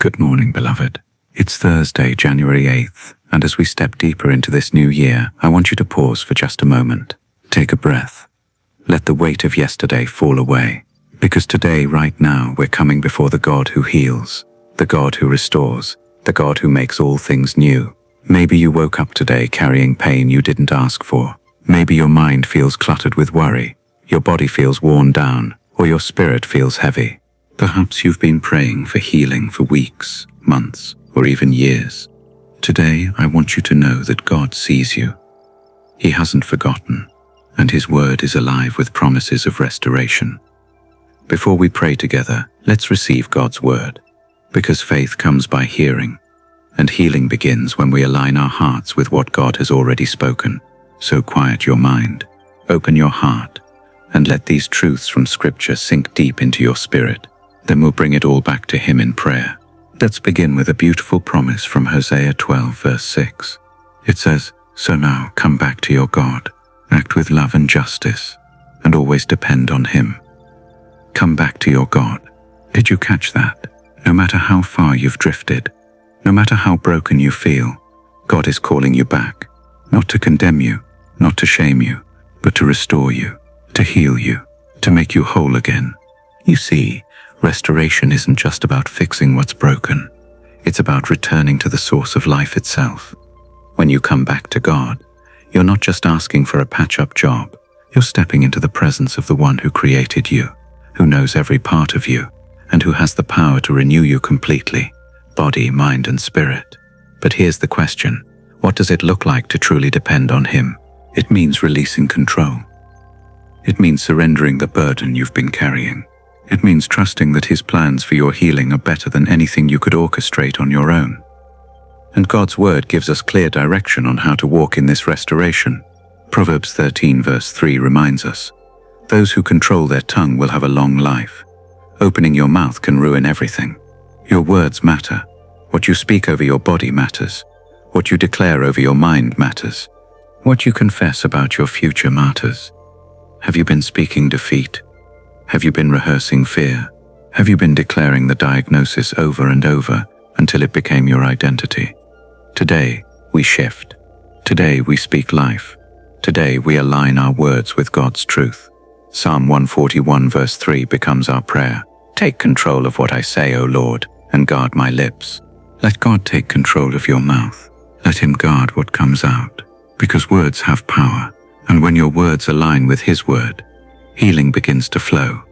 Good morning, beloved. It's Thursday, January 8th, and as we step deeper into this new year, I want you to pause for just a moment. Take a breath. Let the weight of yesterday fall away, because today, right now, we're coming before the God who heals, the God who restores, the God who makes all things new. Maybe you woke up today carrying pain you didn't ask for. Maybe your mind feels cluttered with worry, your body feels worn down, or your spirit feels heavy. Perhaps you've been praying for healing for weeks, months, or even years. Today, I want you to know that God sees you. He hasn't forgotten, and His word is alive with promises of restoration. Before we pray together, let's receive God's word, because faith comes by hearing, and healing begins when we align our hearts with what God has already spoken. So quiet your mind, open your heart, and let these truths from Scripture sink deep into your spirit. Then we'll bring it all back to Him in prayer. Let's begin with a beautiful promise from Hosea 12 verse 6. It says, "So now come back to your God, act with love and justice, and always depend on Him." Come back to your God. Did you catch that? No matter how far you've drifted, no matter how broken you feel, God is calling you back, not to condemn you, not to shame you, but to restore you, to heal you, to make you whole again. You see, restoration isn't just about fixing what's broken. It's about returning to the source of life itself. When you come back to God, you're not just asking for a patch-up job. You're stepping into the presence of the one who created you, who knows every part of you, and who has the power to renew you completely, body, mind, and spirit. But here's the question. What does it look like to truly depend on Him? It means releasing control. It means surrendering the burden you've been carrying. It means trusting that His plans for your healing are better than anything you could orchestrate on your own. And God's word gives us clear direction on how to walk in this restoration. Proverbs 13 verse 3 reminds us, "Those who control their tongue will have a long life." Opening your mouth can ruin everything. Your words matter. What you speak over your body matters. What you declare over your mind matters. What you confess about your future matters. Have you been speaking defeat? Have you been rehearsing fear? Have you been declaring the diagnosis over and over until it became your identity? Today, we shift. Today, we speak life. Today, we align our words with God's truth. Psalm 141 verse 3 becomes our prayer. "Take control of what I say, O Lord, and guard my lips." Let God take control of your mouth. Let Him guard what comes out, because words have power, and when your words align with His word, healing begins to flow.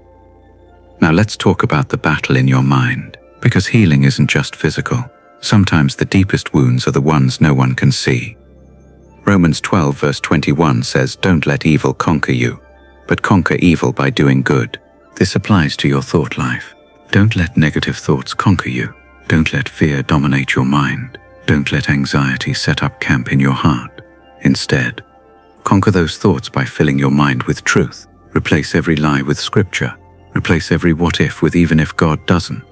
Now let's talk about the battle in your mind, because healing isn't just physical. Sometimes the deepest wounds are the ones no one can see. Romans 12 verse 21 says, "Don't let evil conquer you, but conquer evil by doing good." This applies to your thought life. Don't let negative thoughts conquer you. Don't let fear dominate your mind. Don't let anxiety set up camp in your heart. Instead, conquer those thoughts by filling your mind with truth. Replace every lie with Scripture. Replace every what if with even if God doesn't.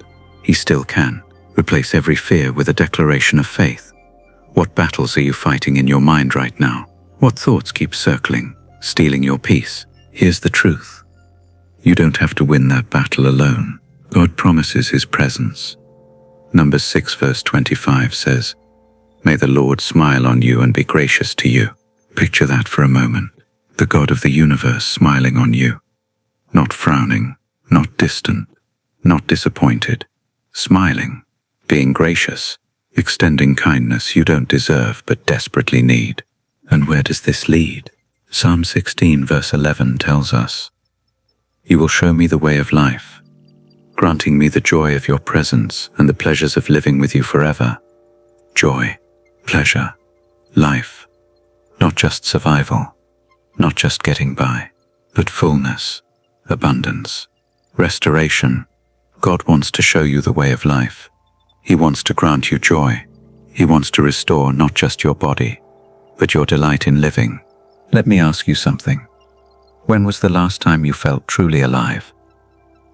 He still can. Replace every fear with a declaration of faith. What battles are you fighting in your mind right now? What thoughts keep circling, stealing your peace? Here's the truth. You don't have to win that battle alone. God promises His presence. Numbers 6 verse 25 says, "May the Lord smile on you and be gracious to you." Picture that for a moment. The God of the universe smiling on you. Not frowning, not distant, not disappointed. Smiling, being gracious, extending kindness you don't deserve but desperately need. And where does this lead? Psalm 16 verse 11 tells us, "You will show me the way of life, granting me the joy of your presence and the pleasures of living with you forever." Joy, pleasure, life. Not just survival, not just getting by, but fullness, abundance, restoration. God wants to show you the way of life. He wants to grant you joy. He wants to restore not just your body, but your delight in living. Let me ask you something. When was the last time you felt truly alive?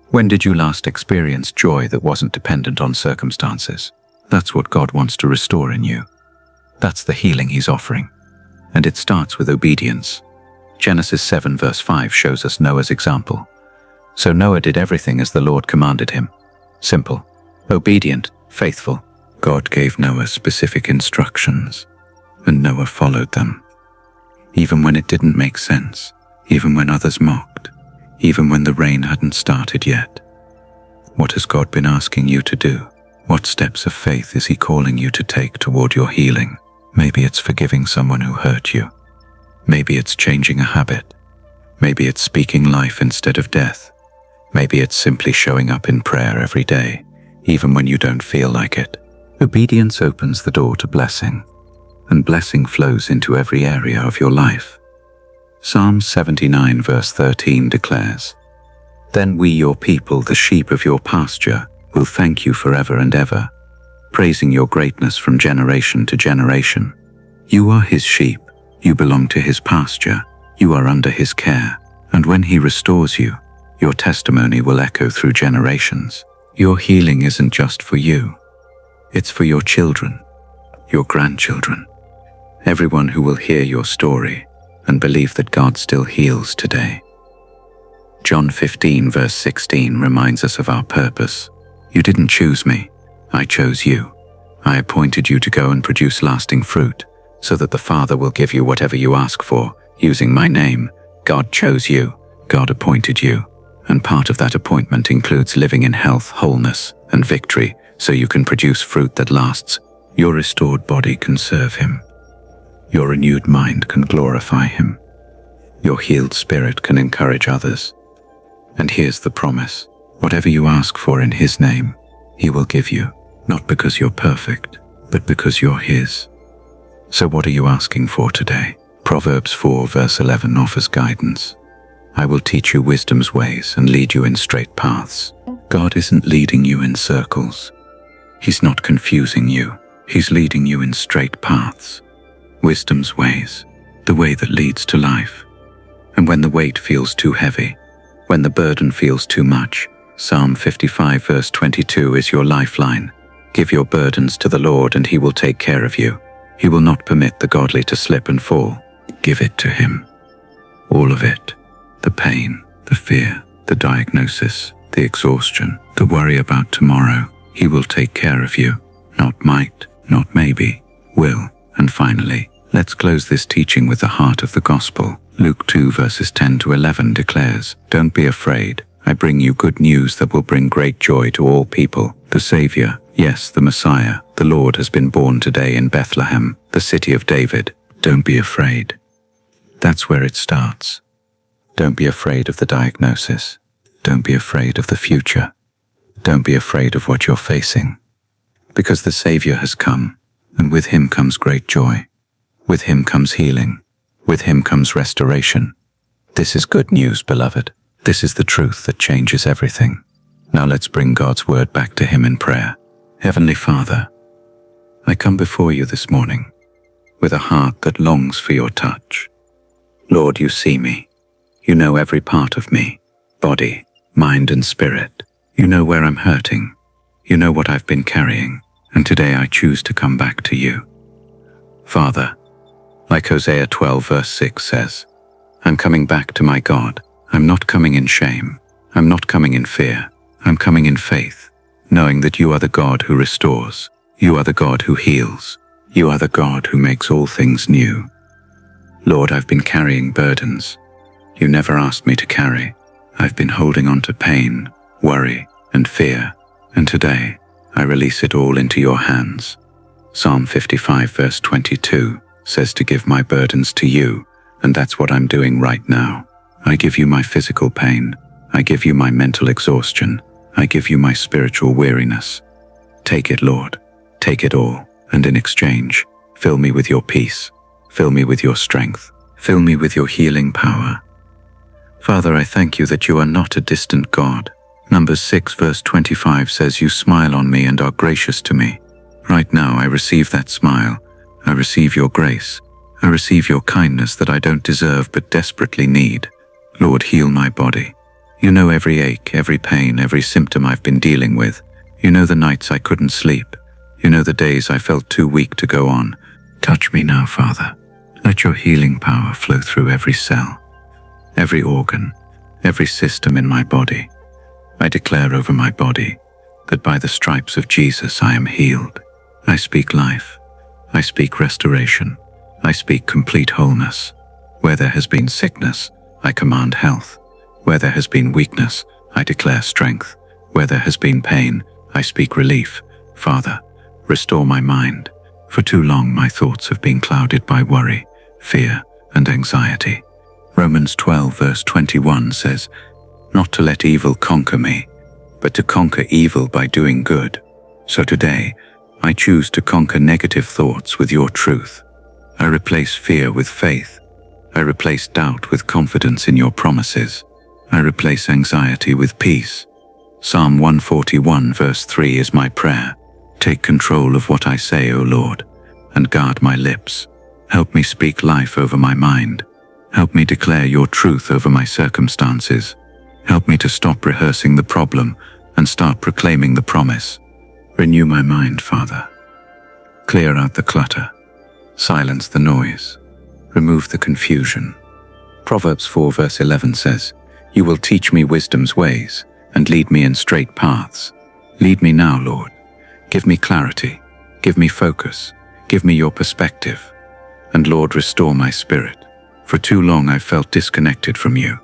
When did you last experience joy that wasn't dependent on circumstances? That's what God wants to restore in you. That's the healing He's offering. And it starts with obedience. Genesis 7 verse 5 shows us Noah's example. So Noah did everything as the Lord commanded him. Simple, obedient, faithful. God gave Noah specific instructions, and Noah followed them. Even when it didn't make sense, even when others mocked, even when the rain hadn't started yet. What has God been asking you to do? What steps of faith is He calling you to take toward your healing? Maybe it's forgiving someone who hurt you. Maybe it's changing a habit. Maybe it's speaking life instead of death. Maybe it's simply showing up in prayer every day, even when you don't feel like it. Obedience opens the door to blessing, and blessing flows into every area of your life. Psalm 79 verse 13 declares, "Then we, your people, the sheep of your pasture, will thank you forever and ever, praising your greatness from generation to generation. You are His sheep, you belong to His pasture, you are under His care, and when He restores you, your testimony will echo through generations." Your healing isn't just for you. It's for your children, your grandchildren, everyone who will hear your story and believe that God still heals today. John 15 verse 16 reminds us of our purpose. "You didn't choose me, I chose you. I appointed you to go and produce lasting fruit, so that the Father will give you whatever you ask for, using my name." God chose you, God appointed you, and part of that appointment includes living in health, wholeness, and victory, so you can produce fruit that lasts. Your restored body can serve Him. Your renewed mind can glorify Him. Your healed spirit can encourage others. And here's the promise: whatever you ask for in His name, He will give you, not because you're perfect, but because you're His. So what are you asking for today? Proverbs 4 verse 11 offers guidance. "I will teach you wisdom's ways and lead you in straight paths." God isn't leading you in circles. He's not confusing you. He's leading you in straight paths. Wisdom's ways, the way that leads to life. And when the weight feels too heavy, when the burden feels too much, Psalm 55 verse 22 is your lifeline. Give your burdens to the Lord and He will take care of you. He will not permit the godly to slip and fall. Give it to Him. All of it. The pain, the fear, the diagnosis, the exhaustion, the worry about tomorrow. He will take care of you. Not might, not maybe, will. And finally, let's close this teaching with the heart of the gospel. Luke 2 verses 10 to 11 declares, "Don't be afraid. I bring you good news that will bring great joy to all people. The Savior, yes, the Messiah, the Lord has been born today in Bethlehem, the city of David. Don't be afraid." That's where it starts. Don't be afraid of the diagnosis. Don't be afraid of the future. Don't be afraid of what you're facing. Because the Savior has come, and with Him comes great joy. With Him comes healing. With Him comes restoration. This is good news, beloved. This is the truth that changes everything. Now let's bring God's word back to Him in prayer. Heavenly Father, I come before you this morning with a heart that longs for your touch. Lord, you see me. You know every part of me, body, mind, and spirit. You know where I'm hurting. You know what I've been carrying, and today I choose to come back to you. Father, like Hosea 12 verse 6 says, I'm coming back to my God. I'm not coming in shame. I'm not coming in fear. I'm coming in faith, knowing that you are the God who restores. You are the God who heals. You are the God who makes all things new. Lord, I've been carrying burdens you never asked me to carry. I've been holding on to pain, worry, and fear, and today I release it all into your hands. Psalm 55 verse 22 says to give my burdens to you, and that's what I'm doing right now. I give you my physical pain. I give you my mental exhaustion. I give you my spiritual weariness. Take it, Lord. Take it all, and in exchange, fill me with your peace. Fill me with your strength. Fill me with your healing power. Father, I thank you that you are not a distant God. Numbers 6 verse 25 says you smile on me and are gracious to me. Right now I receive that smile. I receive your grace. I receive your kindness that I don't deserve but desperately need. Lord, heal my body. You know every ache, every pain, every symptom I've been dealing with. You know the nights I couldn't sleep. You know the days I felt too weak to go on. Touch me now, Father. Let your healing power flow through every cell, every organ, every system in my body. I declare over my body, that by the stripes of Jesus I am healed. I speak life. I speak restoration. I speak complete wholeness. Where there has been sickness, I command health. Where there has been weakness, I declare strength. Where there has been pain, I speak relief. Father, restore my mind. For too long my thoughts have been clouded by worry, fear, and anxiety. Romans 12 verse 21 says, "Not to let evil conquer me, but to conquer evil by doing good." So today, I choose to conquer negative thoughts with your truth. I replace fear with faith. I replace doubt with confidence in your promises. I replace anxiety with peace. Psalm 141 verse 3 is my prayer. Take control of what I say, O Lord, and guard my lips. Help me speak life over my mind. Help me declare your truth over my circumstances. Help me to stop rehearsing the problem and start proclaiming the promise. Renew my mind, Father. Clear out the clutter. Silence the noise. Remove the confusion. Proverbs 4 verse 11 says, "You will teach me wisdom's ways and lead me in straight paths." Lead me now, Lord. Give me clarity. Give me focus. Give me your perspective. And Lord, restore my spirit. For too long I've felt disconnected from you.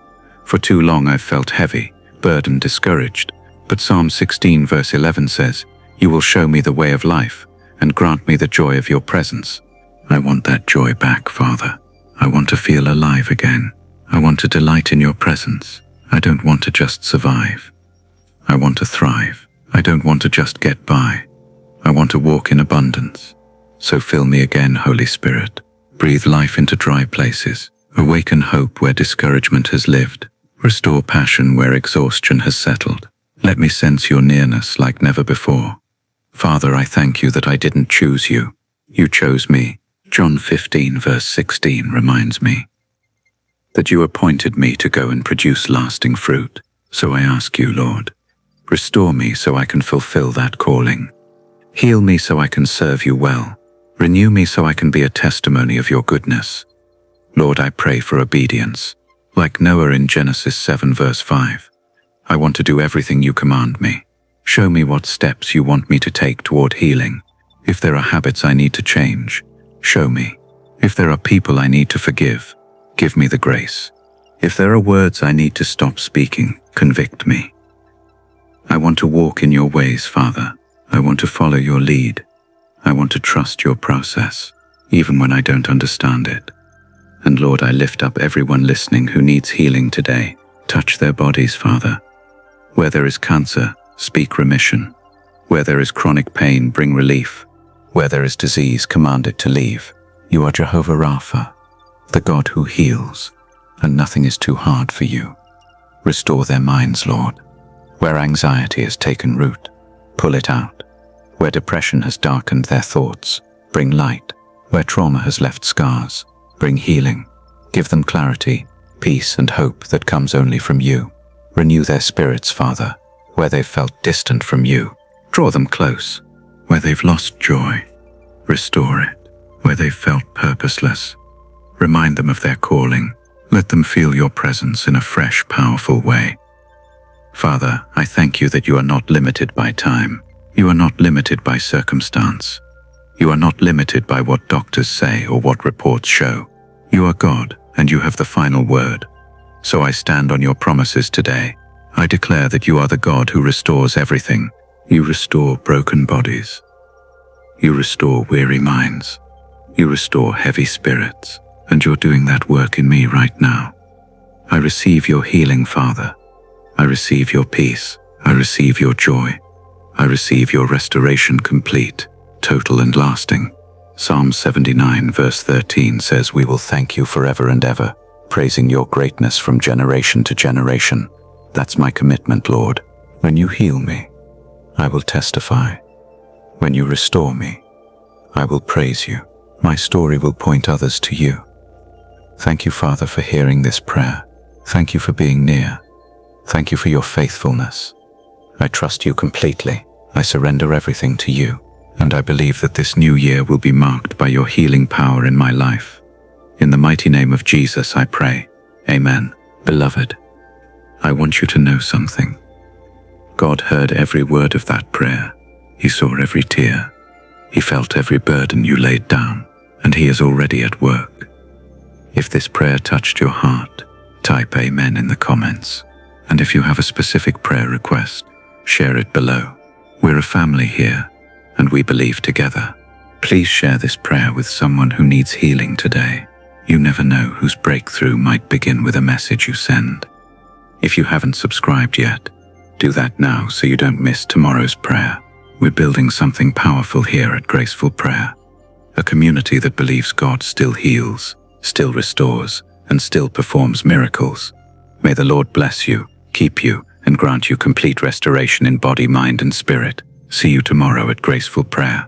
For too long I've felt heavy, burdened, discouraged. But Psalm 16 verse 11 says, "You will show me the way of life and grant me the joy of your presence." I want that joy back, Father. I want to feel alive again. I want to delight in your presence. I don't want to just survive. I want to thrive. I don't want to just get by. I want to walk in abundance. So fill me again, Holy Spirit. Breathe life into dry places. Awaken hope where discouragement has lived. Restore passion where exhaustion has settled. Let me sense your nearness like never before. Father, I thank you that I didn't choose you. You chose me. John 15 verse 16 reminds me that you appointed me to go and produce lasting fruit. So I ask you, Lord, restore me so I can fulfill that calling. Heal me so I can serve you well. Renew me so I can be a testimony of your goodness. Lord, I pray for obedience. Like Noah in Genesis 7 verse 5. I want to do everything you command me. Show me what steps you want me to take toward healing. If there are habits I need to change, show me. If there are people I need to forgive, give me the grace. If there are words I need to stop speaking, convict me. I want to walk in your ways, Father. I want to follow your lead. I want to trust your process, even when I don't understand it. And Lord, I lift up everyone listening who needs healing today. Touch their bodies, Father. Where there is cancer, speak remission. Where there is chronic pain, bring relief. Where there is disease, command it to leave. You are Jehovah Rapha, the God who heals, and nothing is too hard for you. Restore their minds, Lord. Where anxiety has taken root, pull it out. Where depression has darkened their thoughts, bring light. Where trauma has left scars, bring healing. Give them clarity, peace, and hope that comes only from you. Renew their spirits, Father. Where they've felt distant from you, draw them close. Where they've lost joy, restore it. Where they've felt purposeless, remind them of their calling. Let them feel your presence in a fresh, powerful way. Father, I thank you that you are not limited by time. You are not limited by circumstance. You are not limited by what doctors say or what reports show. You are God, and you have the final word. So I stand on your promises today. I declare that you are the God who restores everything. You restore broken bodies. You restore weary minds. You restore heavy spirits. And you're doing that work in me right now. I receive your healing, Father. I receive your peace. I receive your joy. I receive your restoration complete, total and lasting. Psalm 79 verse 13 says, "We will thank you forever and ever, praising your greatness from generation to generation." That's my commitment, Lord. When you heal me, I will testify. When you restore me, I will praise you. My story will point others to you. Thank you, Father, for hearing this prayer. Thank you for being near. Thank you for your faithfulness. I trust you completely. I surrender everything to you. And I believe that this new year will be marked by your healing power in my life. In the mighty name of Jesus, I pray. Amen. Beloved, I want you to know something. God heard every word of that prayer. He saw every tear. He felt every burden you laid down, and He is already at work. If this prayer touched your heart, type Amen in the comments. And if you have a specific prayer request, share it below. We're a family here, and we believe together. Please share this prayer with someone who needs healing today. You never know whose breakthrough might begin with a message you send. If you haven't subscribed yet, do that now so you don't miss tomorrow's prayer. We're building something powerful here at Graceful Prayer, a community that believes God still heals, still restores, and still performs miracles. May the Lord bless you, keep you, and grant you complete restoration in body, mind, and spirit. See you tomorrow at Graceful Prayer.